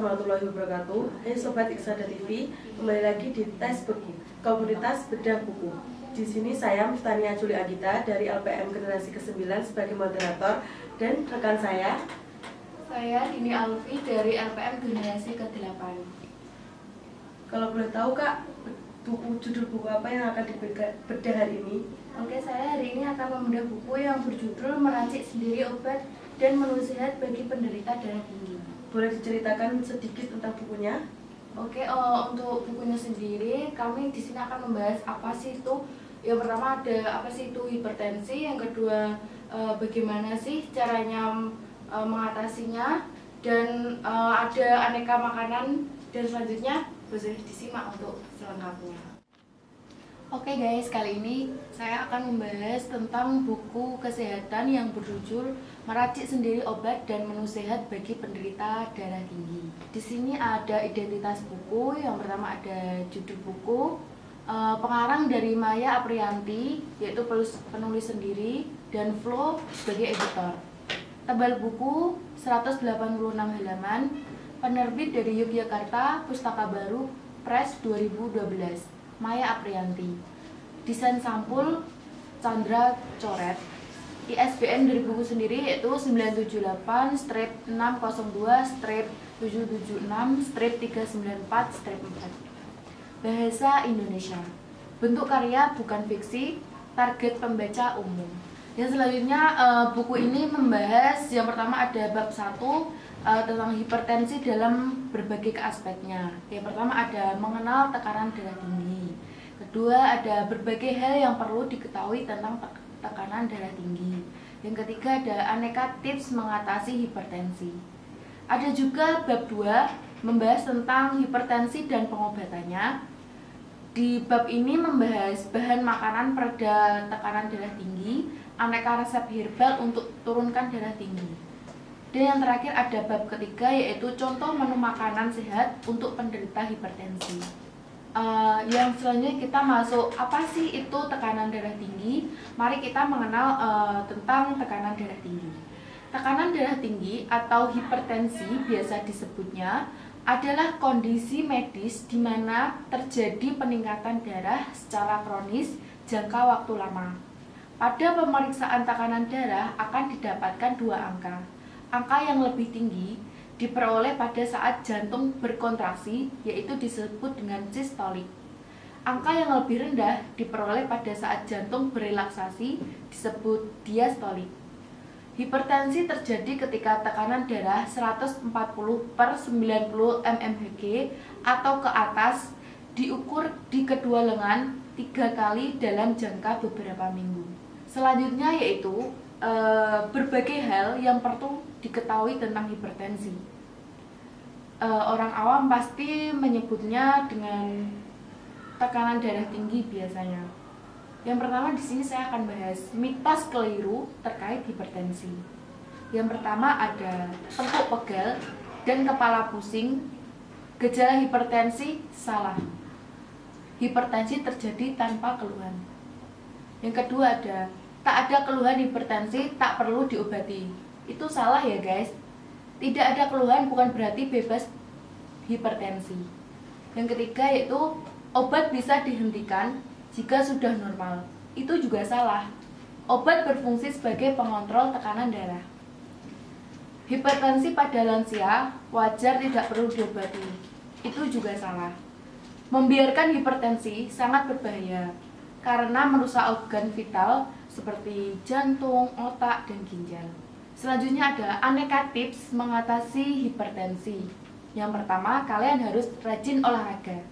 warahmatullahi wabarakatuh. Hai Sobat Iksada TV, kembali lagi di Tes Buku, komunitas bedah buku. Di sini saya Mustania Juli Agita dari LPM Generasi ke-9 sebagai moderator, dan rekan saya Dini Alfi dari LPM Generasi ke-8. Kalau boleh tahu Kak, judul buku apa yang akan dibedah hari ini? Oke, saya hari ini akan membedah buku yang berjudul Meracik Sendiri Obat dan Menu Sehat bagi Penderita Darah Tinggi. Boleh diceritakan sedikit tentang bukunya? Oke, untuk bukunya sendiri, kami di sini akan membahas apa sih itu. Yang pertama ada apa sih itu hipertensi, yang kedua bagaimana sih caranya mengatasinya, dan ada aneka makanan, dan selanjutnya boleh disimak untuk selengkapnya. Oke guys, kali ini saya akan membahas tentang buku kesehatan yang berjudul Meracik Sendiri Obat dan Menu Sehat bagi Penderita Darah Tinggi. Di sini ada identitas buku. Yang pertama ada judul buku, pengarang dari Maya Aprianti, yaitu penulis sendiri, dan Flo sebagai editor. Tebal buku 186 halaman, penerbit dari Yogyakarta, Pustaka Baru Press 2012. Maya Aprianti. Desain sampul Chandra Coret. ISBN dari buku sendiri yaitu 978-602-776-394-4. Bahasa Indonesia. Bentuk karya bukan fiksi, target pembaca umum. Yang selanjutnya buku ini membahas, yang pertama ada bab 1 tentang hipertensi dalam berbagai aspeknya. Yang pertama ada mengenal tekanan darah tinggi. Kedua ada berbagai hal yang perlu diketahui tentang tekanan darah tinggi. Yang ketiga ada aneka tips mengatasi hipertensi. Ada juga bab 2 membahas tentang hipertensi dan pengobatannya. Di bab ini membahas bahan makanan pereda tekanan darah tinggi, aneka resep herbal untuk turunkan darah tinggi. Dan yang terakhir ada bab ketiga, yaitu contoh menu makanan sehat untuk penderita hipertensi. Yang selanjutnya kita masuk apa sih itu tekanan darah tinggi. Mari kita mengenal tentang tekanan darah tinggi. Tekanan darah tinggi atau hipertensi biasa disebutnya adalah kondisi medis di mana terjadi peningkatan darah secara kronis jangka waktu lama. Pada pemeriksaan tekanan darah akan didapatkan dua angka. Angka yang lebih tinggi diperoleh pada saat jantung berkontraksi, yaitu disebut dengan sistolik. Angka yang lebih rendah diperoleh pada saat jantung berelaksasi, disebut diastolik. Hipertensi terjadi ketika tekanan darah 140/90 mmHg atau ke atas diukur di kedua lengan 3 kali dalam jangka beberapa minggu. Selanjutnya yaitu berbagai hal yang perlu diketahui tentang hipertensi. Orang awam pasti menyebutnya dengan tekanan darah tinggi biasanya. Yang pertama di sini saya akan bahas mitos keliru terkait hipertensi. Yang pertama ada tengkuk pegal dan kepala pusing. Gejala hipertensi salah. Hipertensi terjadi tanpa keluhan. Yang kedua ada tak ada keluhan hipertensi, tak perlu diobati. Itu salah ya guys. Tidak ada keluhan bukan berarti bebas hipertensi. Yang ketiga yaitu obat bisa dihentikan jika sudah normal. Itu juga salah. Obat berfungsi sebagai pengontrol tekanan darah. Hipertensi pada lansia wajar, tidak perlu diobati. Itu juga salah. Membiarkan hipertensi sangat berbahaya karena merusak organ vital seperti jantung, otak, dan ginjal. Selanjutnya ada aneka tips mengatasi hipertensi. Yang pertama, kalian harus rajin olahraga.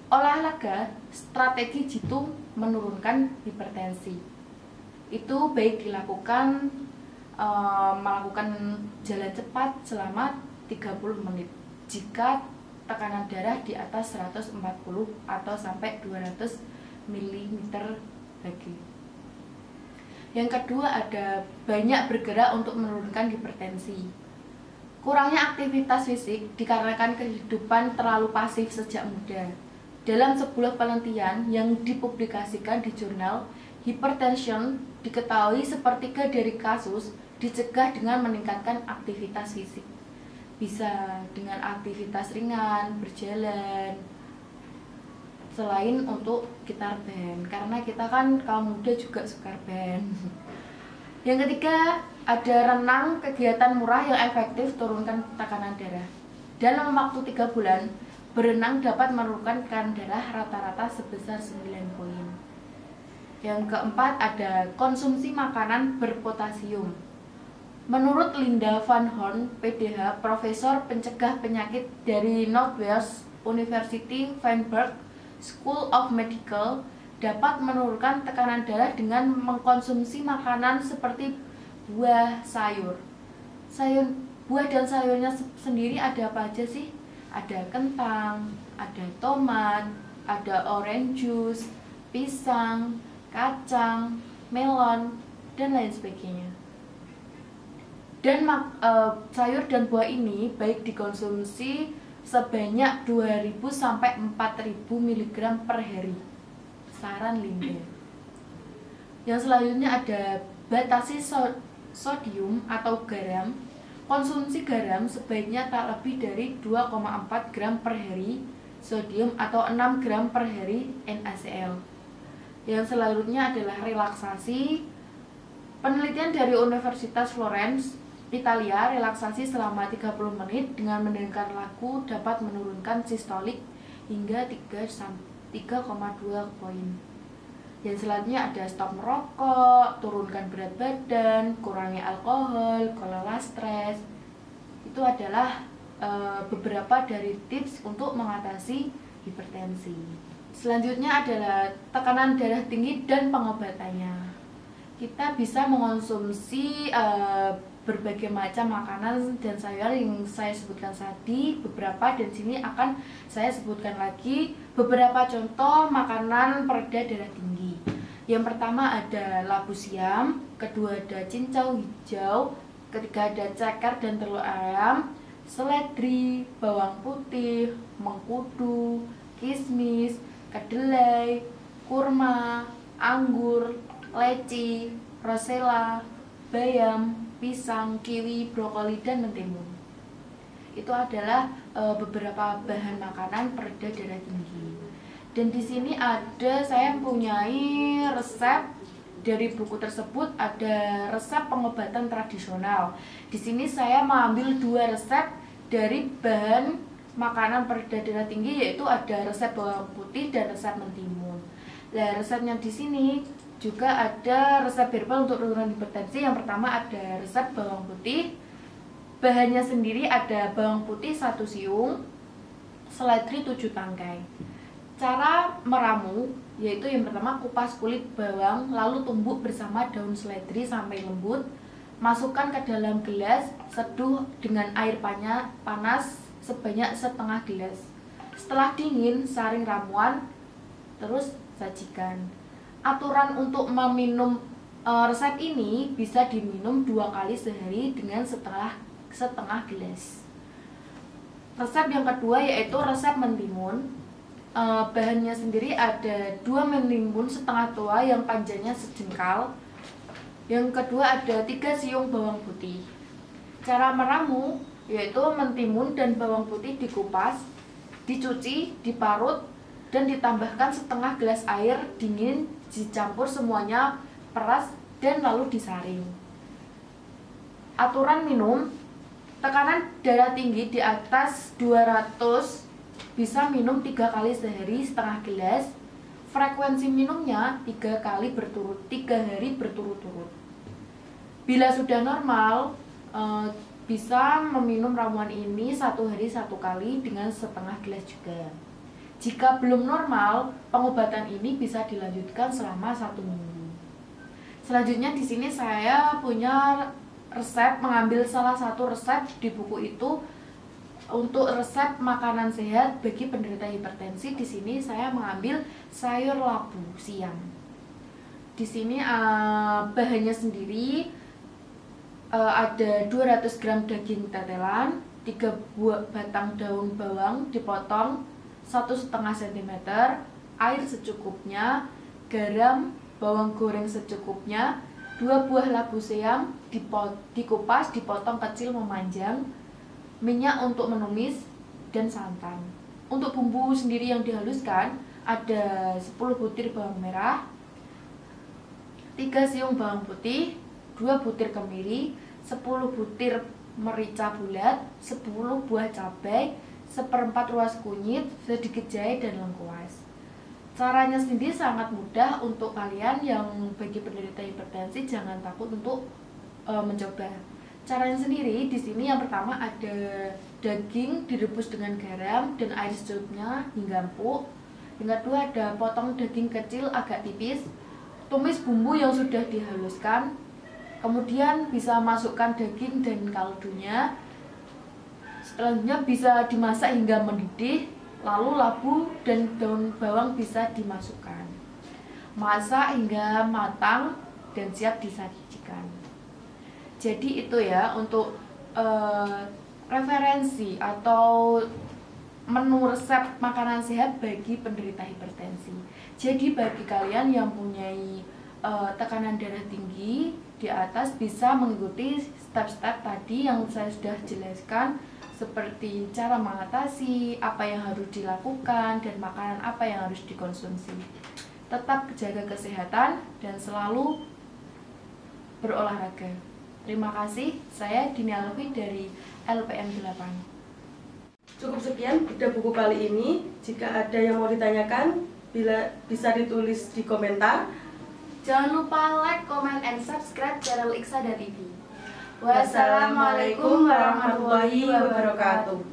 Olahraga strategi jitu menurunkan hipertensi. Itu baik dilakukan melakukan jalan cepat selama 30 menit jika tekanan darah di atas 140 atau sampai 200 mm². Yang kedua ada banyak bergerak untuk menurunkan hipertensi. Kurangnya aktivitas fisik dikarenakan kehidupan terlalu pasif sejak muda. Dalam sebuah penelitian yang dipublikasikan di jurnal Hypertension, diketahui sepertiga dari kasus dicegah dengan meningkatkan aktivitas fisik. bisa dengan aktivitas ringan, berjalan, selain untuk gitar band, karena kita kan kaum muda juga suka band. Yang ketiga, ada renang, kegiatan murah yang efektif turunkan tekanan darah. Dalam waktu 3 bulan, berenang dapat menurunkan tekanan darah rata-rata sebesar 9 poin. Yang keempat, ada konsumsi makanan berpotasium. Menurut Linda Van Horn, PDH, Profesor Pencegah Penyakit dari Northwest University Feinberg School of Medical, dapat menurunkan tekanan darah dengan mengkonsumsi makanan seperti buah, sayur. Buah dan sayurnya sendiri ada apa aja sih? Ada kentang, ada tomat, ada orange juice, pisang, kacang, melon, dan lain sebagainya. Dan sayur dan buah ini baik dikonsumsi sebanyak 2000 sampai 4000 mg per hari. Saran Linda. Yang selanjutnya ada batasi sodium atau garam. Konsumsi garam sebaiknya tak lebih dari 2,4 gram per hari sodium atau 6 gram per hari NaCl. Yang selanjutnya adalah relaksasi. Penelitian dari Universitas Florence, Italia, relaksasi selama 30 menit dengan mendengarkan lagu dapat menurunkan sistolik hingga 3,2 poin. Yang selanjutnya ada stop merokok, turunkan berat badan, kurangi alkohol, kelola stres. Itu adalah beberapa dari tips untuk mengatasi hipertensi. Selanjutnya adalah tekanan darah tinggi dan pengobatannya. Kita bisa mengonsumsi berbagai macam makanan dan sayur yang saya sebutkan tadi, beberapa, dan sini akan saya sebutkan lagi beberapa contoh makanan pereda darah tinggi. Yang pertama ada labu siam, kedua ada cincau hijau, ketiga ada ceker dan telur ayam, seledri, bawang putih, mengkudu, kismis, kedelai, kurma, anggur, leci, rosella, bayam, pisang, kiwi, brokoli, dan mentimun. Itu adalah beberapa bahan makanan pereda darah tinggi. Dan di sini saya mempunyai resep dari buku tersebut, ada resep pengobatan tradisional. Di sini saya mengambil 2 resep dari bahan makanan pereda darah tinggi, yaitu ada resep bawang putih dan resep mentimun. Nah, resepnya di sini juga ada resep herbal untuk penurunan hipertensi. Yang pertama ada resep bawang putih. Bahannya sendiri ada bawang putih 1 siung, seledri 7 tangkai. Cara meramu yaitu yang pertama kupas kulit bawang, lalu tumbuk bersama daun seledri sampai lembut. Masukkan ke dalam gelas, seduh dengan air panas sebanyak setengah gelas. Setelah dingin, saring ramuan, terus sajikan. Aturan untuk meminum resep ini bisa diminum 2 kali sehari dengan setengah gelas. Resep yang kedua yaitu resep mentimun. Bahannya sendiri ada 2 mentimun setengah tua yang panjangnya sejengkal. Yang kedua ada 3 siung bawang putih. Cara meramu yaitu mentimun dan bawang putih dikupas, dicuci, diparut, dan ditambahkan setengah gelas air dingin, dicampur semuanya, peras, dan lalu disaring. Aturan minum, tekanan darah tinggi di atas 200 bisa minum 3 kali sehari setengah gelas. Frekuensi minumnya 3 hari berturut-turut. Bila sudah normal, bisa meminum ramuan ini 1 hari 1 kali dengan setengah gelas juga. Jika belum normal, pengobatan ini bisa dilanjutkan selama 1 minggu. Selanjutnya di sini saya punya resep, mengambil salah satu resep di buku itu untuk resep makanan sehat bagi penderita hipertensi. Di sini saya mengambil sayur labu siam. Di sini bahannya sendiri ada 200 gram daging tetelan, 3 batang daun bawang dipotong 1,5 cm, air secukupnya, garam, bawang goreng secukupnya, 2 buah labu siam dikupas, dipotong kecil memanjang, minyak untuk menumis, dan santan. Untuk bumbu sendiri yang dihaluskan ada 10 butir bawang merah, 3 siung bawang putih, 2 butir kemiri, 10 butir merica bulat, 10 buah cabai, 1/4 ruas kunyit, sedikit jahe, dan lengkuas. Caranya sendiri sangat mudah untuk kalian yang bagi penderita hipertensi, jangan takut untuk mencoba. Caranya sendiri di sini yang pertama ada daging direbus dengan garam dan air secukupnya hingga empuk. Yang kedua ada potong daging kecil agak tipis, tumis bumbu yang sudah dihaluskan, kemudian bisa masukkan daging dan kaldunya. Selanjutnya bisa dimasak hingga mendidih, lalu labu dan daun bawang bisa dimasukkan. Masak hingga matang dan siap disajikan. Jadi itu ya untuk referensi atau menu resep makanan sehat bagi penderita hipertensi. Jadi bagi kalian yang mempunyai tekanan darah tinggi di atas bisa mengikuti step-step tadi yang saya sudah jelaskan, seperti cara mengatasi, apa yang harus dilakukan, dan makanan apa yang harus dikonsumsi. Tetap jaga kesehatan dan selalu berolahraga. Terima kasih, saya Dini Alfi dari LPM 8. Cukup sekian bedah buku kali ini. Jika ada yang mau ditanyakan, bisa ditulis di komentar. Jangan lupa like, comment, and subscribe channel Iksada TV. Wassalamualaikum warahmatullahi wabarakatuh.